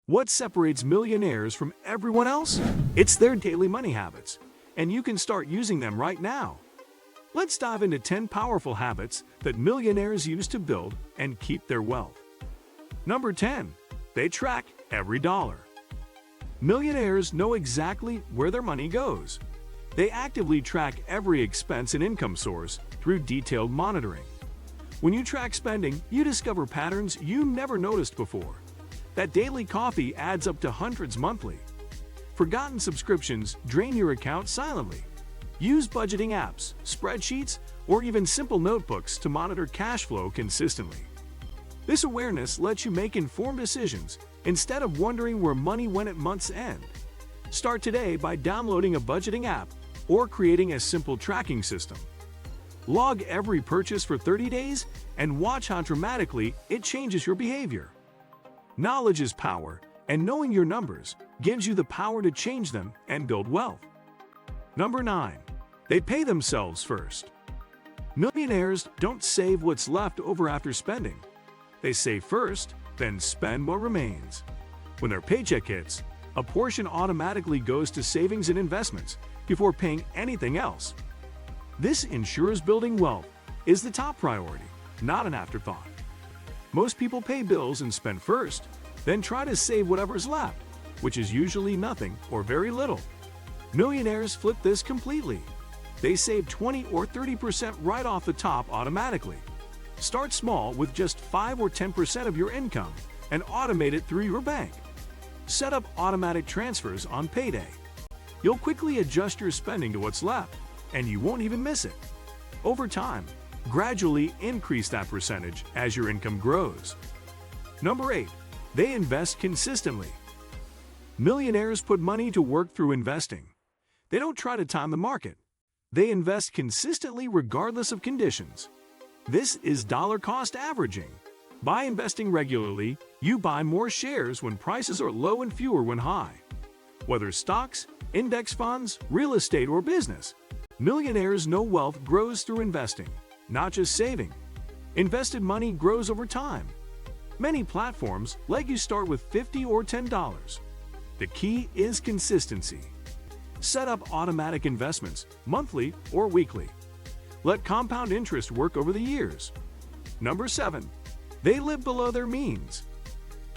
What separates millionaires from everyone else? It's their daily money habits, and you can start using them right now. Let's dive into 10 powerful habits that millionaires use to build and keep their wealth. Number 10. They track every dollar. Millionaires know exactly where their money goes. They actively track every expense and income source through detailed monitoring. When you track spending, you discover patterns you never noticed before. That daily coffee adds up to hundreds monthly. Forgotten subscriptions drain your account silently. Use budgeting apps, spreadsheets, or even simple notebooks to monitor cash flow consistently. This awareness lets you make informed decisions instead of wondering where money went at month's end. Start today by downloading a budgeting app or creating a simple tracking system. Log every purchase for 30 days and watch how dramatically it changes your behavior. Knowledge is power, and knowing your numbers gives you the power to change them and build wealth. Number 9. They pay themselves first. Millionaires don't save what's left over after spending. They save first, then spend what remains. When their paycheck hits, a portion automatically goes to savings and investments before paying anything else. This ensures building wealth is the top priority, not an afterthought. Most people pay bills and spend first, then try to save whatever's left, which is usually nothing or very little. Millionaires flip this completely. They save 20 or 30% right off the top automatically. Start small with just 5 or 10% of your income and automate it through your bank. Set up automatic transfers on payday. You'll quickly adjust your spending to what's left, and you won't even miss it. Over time, gradually increase that percentage as your income grows. Number 8. They invest consistently. Millionaires put money to work through investing. They don't try to time the market. They invest consistently regardless of conditions. This is dollar cost averaging. By investing regularly, you buy more shares when prices are low and fewer when high. Whether stocks, index funds, real estate, or business, millionaires know wealth grows through investing, not just saving. Invested money grows over time. Many platforms let you start with $50 or $10. The key is consistency. Set up automatic investments, monthly or weekly. Let compound interest work over the years. Number 7. They live below their means.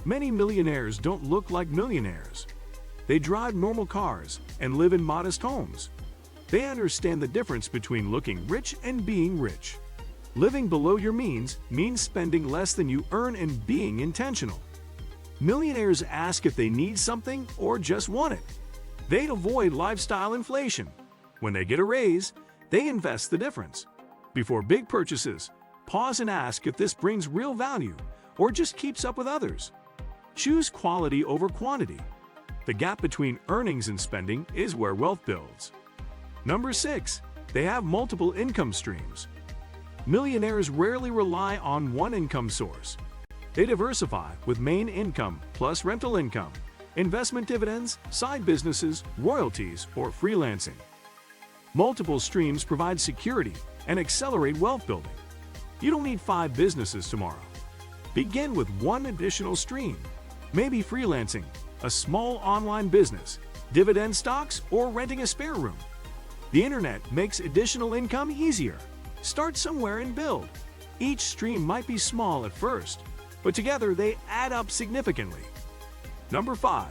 Many millionaires don't look like millionaires. They drive normal cars and live in modest homes. They understand the difference between looking rich and being rich. Living below your means means spending less than you earn and being intentional. Millionaires ask if they need something or just want it. They avoid lifestyle inflation. When they get a raise, they invest the difference. Before big purchases, pause and ask if this brings real value or just keeps up with others. Choose quality over quantity. The gap between earnings and spending is where wealth builds. Number 6. They have multiple income streams. Millionaires rarely rely on one income source. They diversify with main income plus rental income, investment dividends, side businesses, royalties, or freelancing. Multiple streams provide security and accelerate wealth building. You don't need 5 businesses tomorrow. Begin with one additional stream, maybe freelancing, a small online business, dividend stocks, or renting a spare room. The internet makes additional income easier. Start somewhere and build. Each stream might be small at first, but together they add up significantly. Number 5.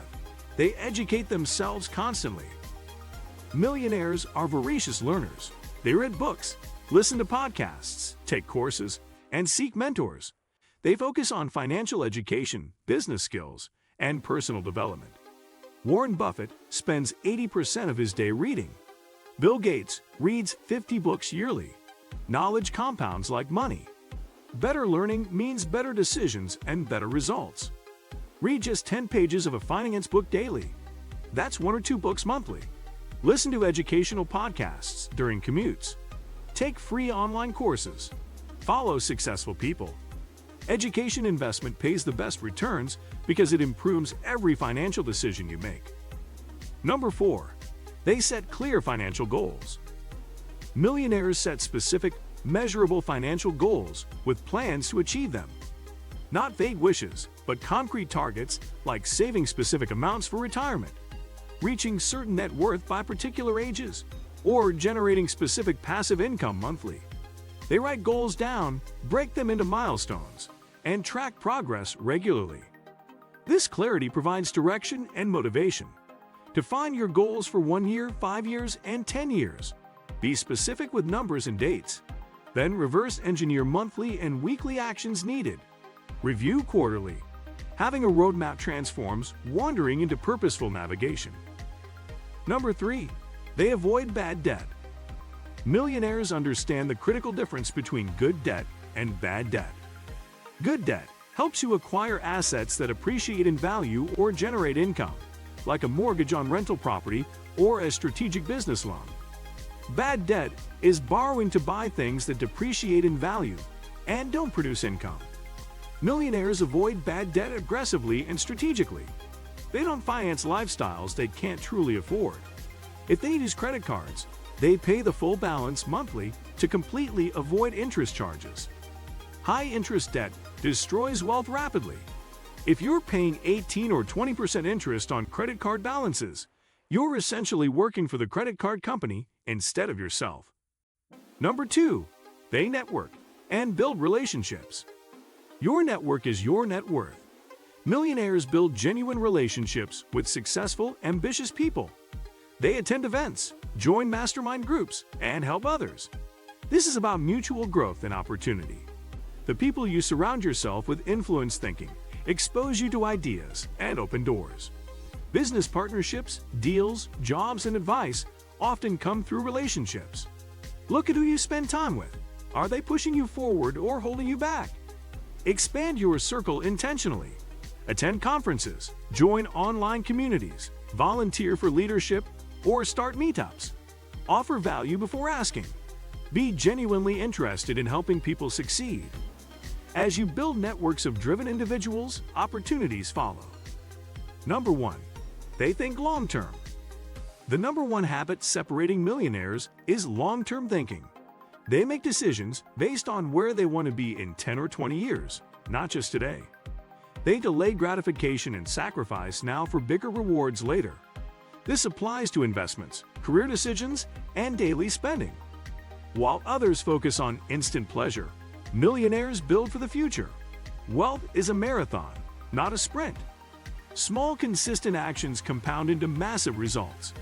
They educate themselves constantly. Millionaires are voracious learners. They read books, listen to podcasts, take courses, and seek mentors. They focus on financial education, business skills, and personal development. Warren Buffett spends 80% of his day reading. Bill Gates reads 50 books yearly. Knowledge compounds like money. Better learning means better decisions and better results. Read just 10 pages of a finance book daily. That's 1 or 2 books monthly. Listen to educational podcasts during commutes. Take free online courses. Follow successful people. Education investment pays the best returns because it improves every financial decision you make. Number 4. They set clear financial goals. Millionaires set specific, measurable financial goals with plans to achieve them. Not vague wishes, but concrete targets like saving specific amounts for retirement, reaching certain net worth by particular ages, or generating specific passive income monthly. They write goals down, break them into milestones, and track progress regularly. This clarity provides direction and motivation. Define your goals for 1 year, 5 years, and 10 years. Be specific with numbers and dates. Then reverse engineer monthly and weekly actions needed. Review quarterly. Having a roadmap transforms wandering into purposeful navigation. Number 3. They avoid bad debt. Millionaires understand the critical difference between good debt and bad debt. Good debt helps you acquire assets that appreciate in value or generate income, like a mortgage on rental property or a strategic business loan. Bad debt is borrowing to buy things that depreciate in value and don't produce income. Millionaires avoid bad debt aggressively and strategically. They don't finance lifestyles they can't truly afford. If they use credit cards, they pay the full balance monthly to completely avoid interest charges. High-interest debt destroys wealth rapidly. If you're paying 18 or 20% interest on credit card balances, you're essentially working for the credit card company instead of yourself. Number 2. They network and build relationships. Your network is your net worth. Millionaires build genuine relationships with successful, ambitious people. They attend events, join mastermind groups, and help others. This is about mutual growth and opportunity. The people you surround yourself with influence thinking, expose you to ideas, and open doors. Business partnerships, deals, jobs, and advice often come through relationships. Look at who you spend time with. Are they pushing you forward or holding you back? Expand your circle intentionally. Attend conferences, join online communities, volunteer for leadership, or start meetups. Offer value before asking. Be genuinely interested in helping people succeed. As you build networks of driven individuals, opportunities follow. Number 1. They think long-term. The number 1 habit separating millionaires is long-term thinking. They make decisions based on where they want to be in 10 or 20 years, not just today. They delay gratification and sacrifice now for bigger rewards later. This applies to investments, career decisions, and daily spending. While others focus on instant pleasure, millionaires build for the future. Wealth is a marathon, not a sprint. Small, consistent actions compound into massive results.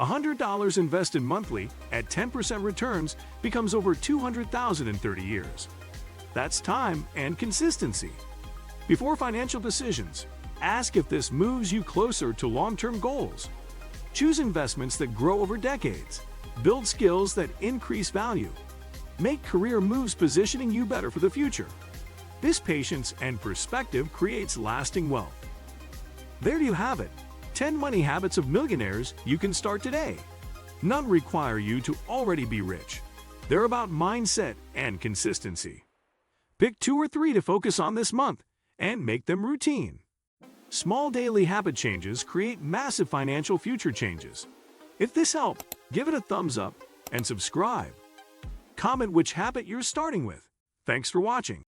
$100 invested monthly at 10% returns becomes over $200,000 in 30 years. That's time and consistency. Before financial decisions, ask if this moves you closer to long-term goals. Choose investments that grow over decades. Build skills that increase value. Make career moves positioning you better for the future. This patience and perspective creates lasting wealth. There you have it, 10 money habits of millionaires you can start today. None require you to already be rich. They're about mindset and consistency. Pick 2 or 3 to focus on this month and make them routine. Small daily habit changes create massive financial future changes. If this helped, give it a thumbs up and subscribe. Comment which habit you're starting with. Thanks for watching.